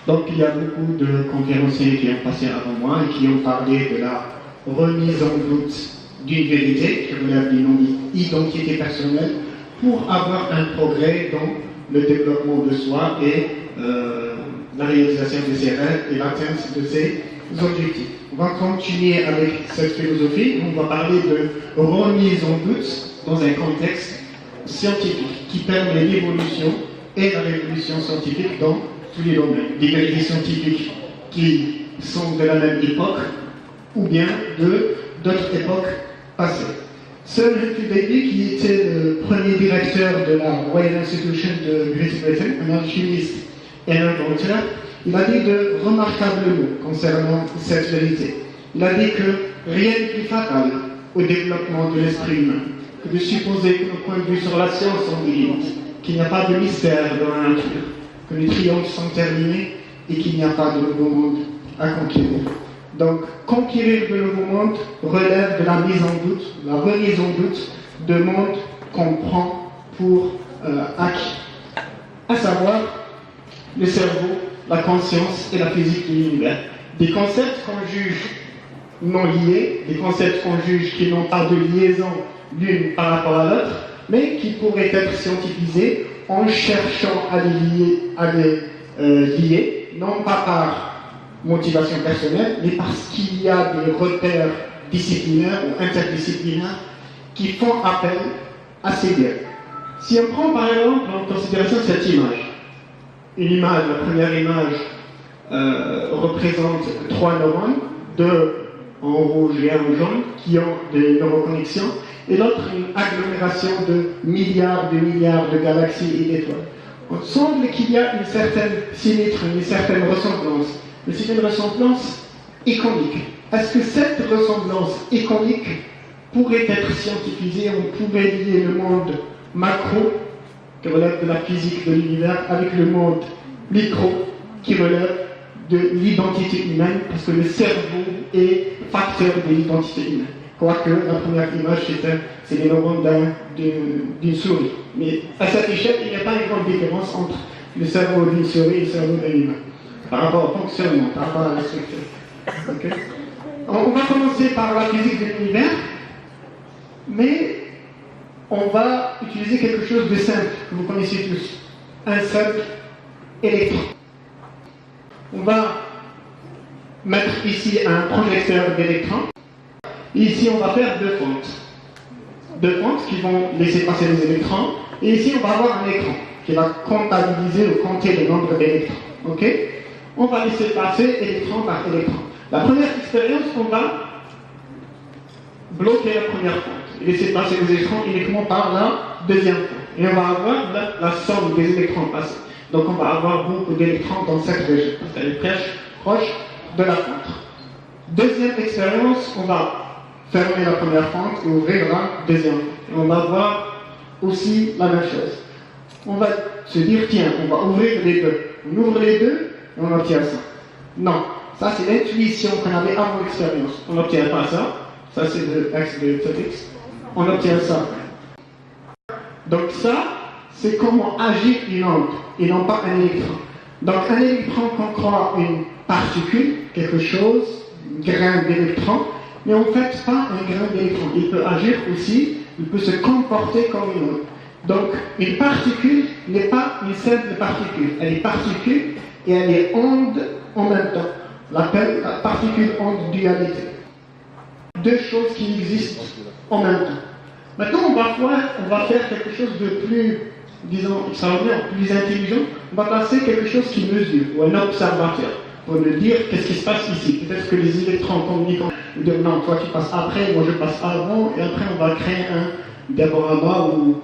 Donc il y a beaucoup de conférenciers qui ont passé avant moi et qui ont parlé de la remise en doute d'une vérité qui relève d'une identité personnelle pour avoir un progrès dans le développement de soi et la réalisation de ses rêves et l'atteinte de ses objectifs. On va continuer avec cette philosophie. On va parler de remise en doute dans un contexte scientifique qui permet l'évolution et la révolution scientifique dans tous les domaines. Des vérités scientifiques qui sont de la même époque ou bien d'autres époques passées. Sir Humphrey Davy, qui était le premier directeur de la Royal Institution de Great Britain, un alchimiste et un inventeur, il a dit de remarquables mots concernant cette vérité. Il a dit que rien n'est plus fatal au développement de l'esprit humain que de supposer que nos points de vue sur la science sont illimités, qu'il n'y a pas de mystère dans la nature, que les triomphes sont terminés et qu'il n'y a pas de nouveau monde à conquérir. Donc, conquérir de nouveau monde relève de la mise en doute, la remise en doute de monde qu'on prend pour acquis, à savoir le cerveau, la conscience et la physique de l'univers. Des concepts qu'on juge non liés, des concepts qu'on juge qui n'ont pas de liaison l'une par rapport à l'autre, mais qui pourraient être scientifisés en cherchant à les lier, non pas par motivation personnelle, mais parce qu'il y a des repères disciplinaires ou interdisciplinaires qui font appel à ces liens. Si on prend par exemple en considération cette image, une image, la première image représente 3 neurones, 2 en rouge et 1 en jaune, qui ont des neuroconnexions, et l'autre une agglomération de milliards de galaxies et d'étoiles. Il semble qu'il y a une certaine symétrie, une certaine ressemblance, mais c'est une ressemblance iconique. Est-ce que cette ressemblance iconique pourrait être scientifisée? On pourrait lier le monde macro, qui relève de la physique de l'univers, avec le monde micro, qui relève de l'identité humaine, parce que le cerveau est facteur de l'identité humaine. Quoique la première image, c'est les neurones d'une souris. Mais à cette échelle, il n'y a pas une grande différence entre le cerveau d'une souris et le cerveau d'un humain, par rapport au fonctionnement, par rapport à la structure. Okay? On va commencer par la physique de l'univers, mais on va utiliser quelque chose de simple, que vous connaissez tous. Un simple électron. On va mettre ici un projecteur d'électrons. Et ici, on va faire 2 fentes. 2 fentes qui vont laisser passer les électrons. Et ici, on va avoir un écran qui va comptabiliser ou compter le nombre d'électrons. Okay? On va laisser passer électron par électron. La première expérience, on va bloquer la première fente et laisser passer les électrons uniquement par la deuxième fente. Et on va avoir la somme des électrons passés. Donc on va avoir beaucoup d'électrons dans cette région, parce qu'elle est proche de la fente. Deuxième expérience, on va fermer la première fente et ouvrir la deuxième fente. Et on va voir aussi la même chose. On va se dire, tiens, on va ouvrir les deux. On ouvre les deux et on obtient ça. Non, ça c'est l'intuition qu'on avait avant l'expérience. On n'obtient pas ça. Ça c'est le axe de X. On obtient ça. Donc ça, c'est comment agit une onde et non pas un électron. Donc un électron qu'on croit une particule, quelque chose, un grain d'électron, mais en fait pas un grain d'électron. Il peut agir aussi, il peut se comporter comme une onde. Donc une particule n'est pas une simple particule. Elle est particule et elle est onde en même temps. On l'appelle la particule-onde dualité. 2 choses qui existent en même temps. Maintenant, on va faire quelque chose de plus, disons, extraordinaire, plus intelligent. On va passer quelque chose qui mesure, ou un observateur, pour nous dire qu'est-ce qui se passe ici. Peut-être que les électrons communiquent. Ou dire non, toi tu passes après, moi je passe avant, et après on va créer un diaporama ou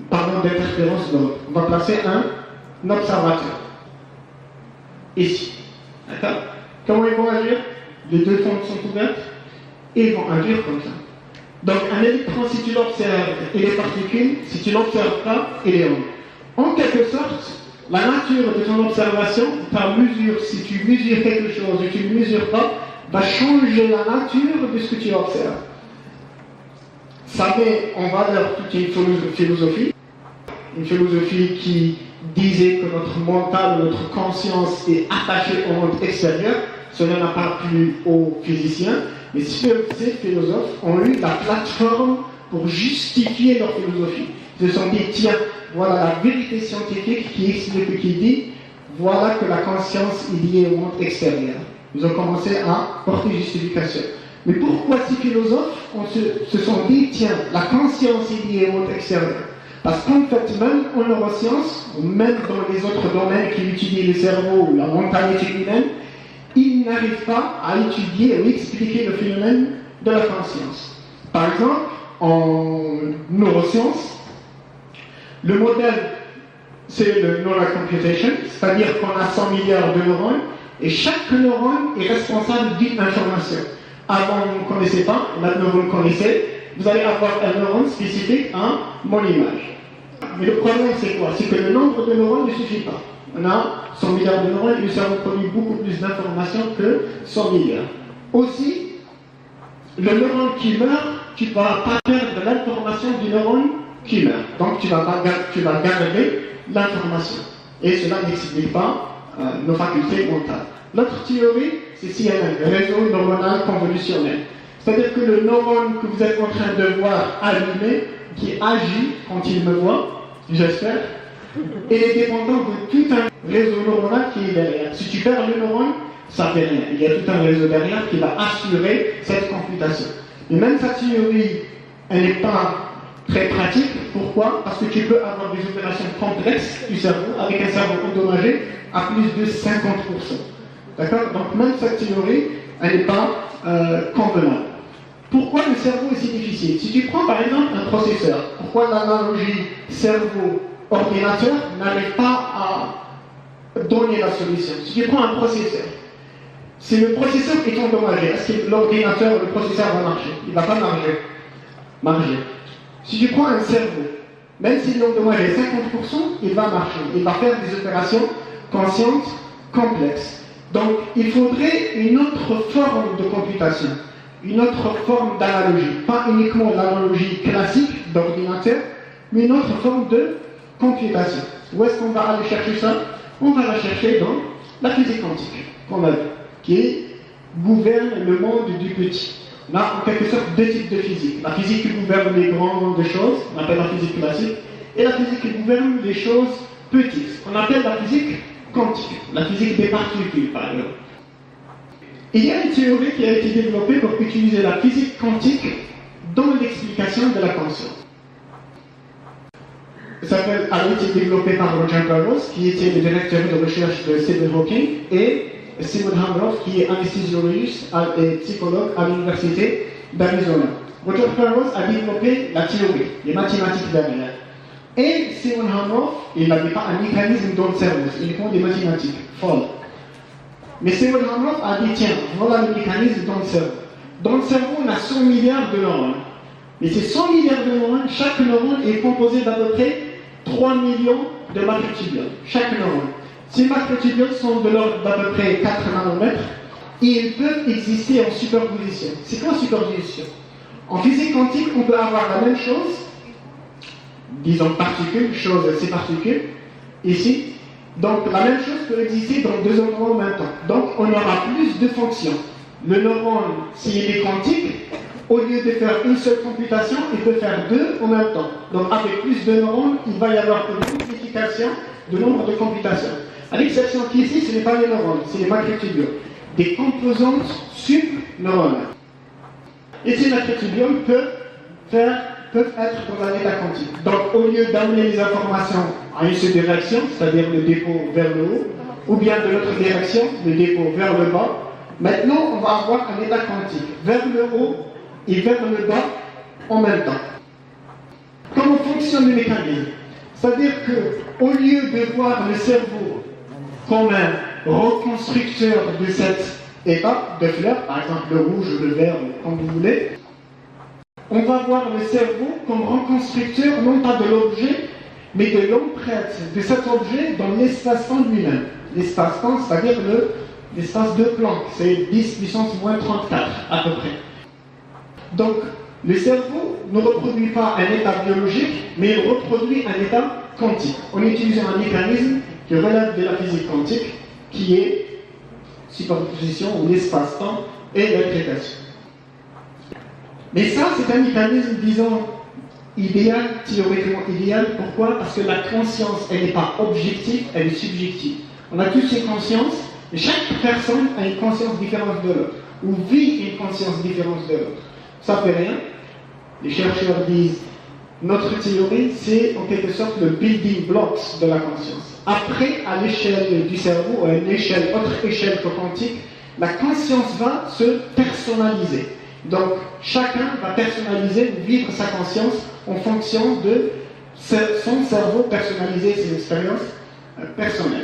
parlant d'interférence d'onde. On va placer un observateur. Ici. D'accord? Comment ils vont agir? Les 2 fentes sont ouvertes et ils vont agir comme ça. Donc un électron, si tu l'observes, il est particule, si tu ne l'observes pas, il est onde. En quelque sorte, la nature de ton observation, ta mesure, si tu mesures quelque chose et tu ne mesures pas, va changer la nature de ce que tu observes. Ça met en valeur toute une philosophie qui disait que notre mental, notre conscience est attachée au monde extérieur, cela n'a pas plu aux physiciens, mais ces philosophes ont eu la plateforme pour justifier leur philosophie. Ils se sont dit, tiens, voilà la vérité scientifique qui explique, qui dit, voilà que la conscience est liée au monde extérieur. Ils ont commencé à porter justification. Mais pourquoi ces philosophes se sont dit, tiens, la conscience est liée au monde extérieur? Parce qu'en fait, même en neurosciences, ou même dans les autres domaines qui étudient le cerveau ou la mentalité humaine, ils n'arrivent pas à étudier ou expliquer le phénomène de la conscience. Par exemple, en neurosciences, le modèle, c'est le neural computation, c'est-à-dire qu'on a 100 milliards de neurones, et chaque neurone est responsable d'une information. Avant, vous ne connaissez pas, maintenant vous le connaissez, vous allez avoir un neurone spécifique à mon image. Mais le problème, c'est quoi? C'est que le nombre de neurones ne suffit pas. On a 100 milliards de neurones et le cerveau produit beaucoup plus d'informations que 100 milliards. Aussi, le neurone qui meurt, tu ne vas pas perdre l'information du neurone qui meurt. Donc tu vas garder l'information. Et cela n'explique pas nos facultés mentales. L'autre théorie, c'est CNN, le réseau neuronal convolutionnel. C'est-à-dire que le neurone que vous êtes en train de voir allumé, qui agit quand il me voit, j'espère, il est dépendant de tout un réseau neuronal qui est derrière. Si tu perds le neurone, ça ne fait rien. Il y a tout un réseau derrière qui va assurer cette computation. Et même sa théorie, elle n'est pas très pratique. Pourquoi? Parce que tu peux avoir des opérations complexes du cerveau avec un cerveau endommagé à plus de 50%. D'accord? Donc même cette théorie, elle n'est pas convenable. Pourquoi le cerveau est si difficile? Si tu prends par exemple un processeur, pourquoi l'analogie cerveau-ordinateur n'arrive pas à donner la solution? Si tu prends un processeur, si le processeur est endommagé, est-ce que l'ordinateur, le processeur va marcher? Il ne va pas marcher. Si tu prends un cerveau, même s'il est endommagé 50%, il va marcher. Il va faire des opérations conscientes complexes. Donc il faudrait une autre forme de computation, une autre forme d'analogie. Pas uniquement l'analogie classique d'ordinateur, mais une autre forme de computation. Où est-ce qu'on va aller chercher ça? On va la chercher dans la physique quantique, qu'on a vu, qui gouverne le monde du petit. On a en quelque sorte deux types de physique. La physique qui gouverne les grandes choses, on appelle la physique classique, et la physique qui gouverne les choses petites, on appelle la physique quantique, la physique des particules par exemple. Il y a une théorie qui a été développée pour utiliser la physique quantique dans l'explication de la conscience. Ça a été développé par Roger Penrose, qui était le directeur de recherche de Stephen Hawking, et Simon Hamroff, qui est anesthésiste et psychologue à l'université d'Arizona. Roger Penrose a développé la théorie, les mathématiques derrière. Et Simon Hamroff, il n'avait pas un mécanisme dans le cerveau, c'est uniquement des mathématiques folles. Mais Simon Hamroff a dit, tiens, voilà le mécanisme dans le cerveau. Dans le cerveau, on a 100 milliards de neurones. Mais ces 100 milliards de neurones, chaque neurone est composé d'à peu près 3 millions de macrotubioles. Chaque neurone. Ces macrotubioles sont de l'ordre d'à peu près 4 nanomètres et ils peuvent exister en superposition. C'est quoi superposition? En physique quantique, on peut avoir la même chose, disons particules, chose, c'est particules, ici. Donc la même chose peut exister dans deux endroits en même temps. Donc on aura plus de fonctions. Le neurone, s'il est quantique, au lieu de faire une seule computation, il peut faire deux en même temps. Donc avec plus de neurones, il va y avoir une multiplication de nombre de computations. À l'exception qu'ici, ce n'est pas les neurones, c'est les macrotubioles, des composantes subneuronales. Et ces macrotubioles peuvent être dans un état quantique. Donc au lieu d'amener les informations à une seule direction, c'est-à-dire le dépôt vers le haut, ou bien de l'autre direction, le dépôt vers le bas, maintenant on va avoir un état quantique vers le haut et vers le bas en même temps. Comment fonctionne le mécanisme? C'est-à-dire qu'au lieu de voir le cerveau comme un reconstructeur de cette étape de fleurs, par exemple le rouge, le vert, comme vous voulez, on va voir le cerveau comme reconstructeur non pas de l'objet, mais de l'empreinte de cet objet dans l'espace-temps lui-même. L'espace-temps, c'est-à-dire l'espace de Planck, c'est 10 puissance moins 34 à peu près. Donc, Le cerveau ne reproduit pas un état biologique, mais il reproduit un état quantique. On utilise un mécanisme qui relève de la physique quantique, qui est superposition ou l'espace-temps et l'interprétation. Mais ça, c'est un mécanisme, disons, idéal, théoriquement idéal. Pourquoi? Parce que la conscience, elle n'est pas objective, elle est subjective. On a tous une conscience, et chaque personne a une conscience différente de l'autre, ou vit une conscience différente de l'autre. Ça ne fait rien. Les chercheurs disent, notre théorie, c'est en quelque sorte le building blocks de la conscience. Après, à l'échelle du cerveau, à une échelle, autre échelle que quantique, la conscience va se personnaliser. Donc, chacun va personnaliser ou vivre sa conscience en fonction de son cerveau personnalisé, ses expériences personnelles.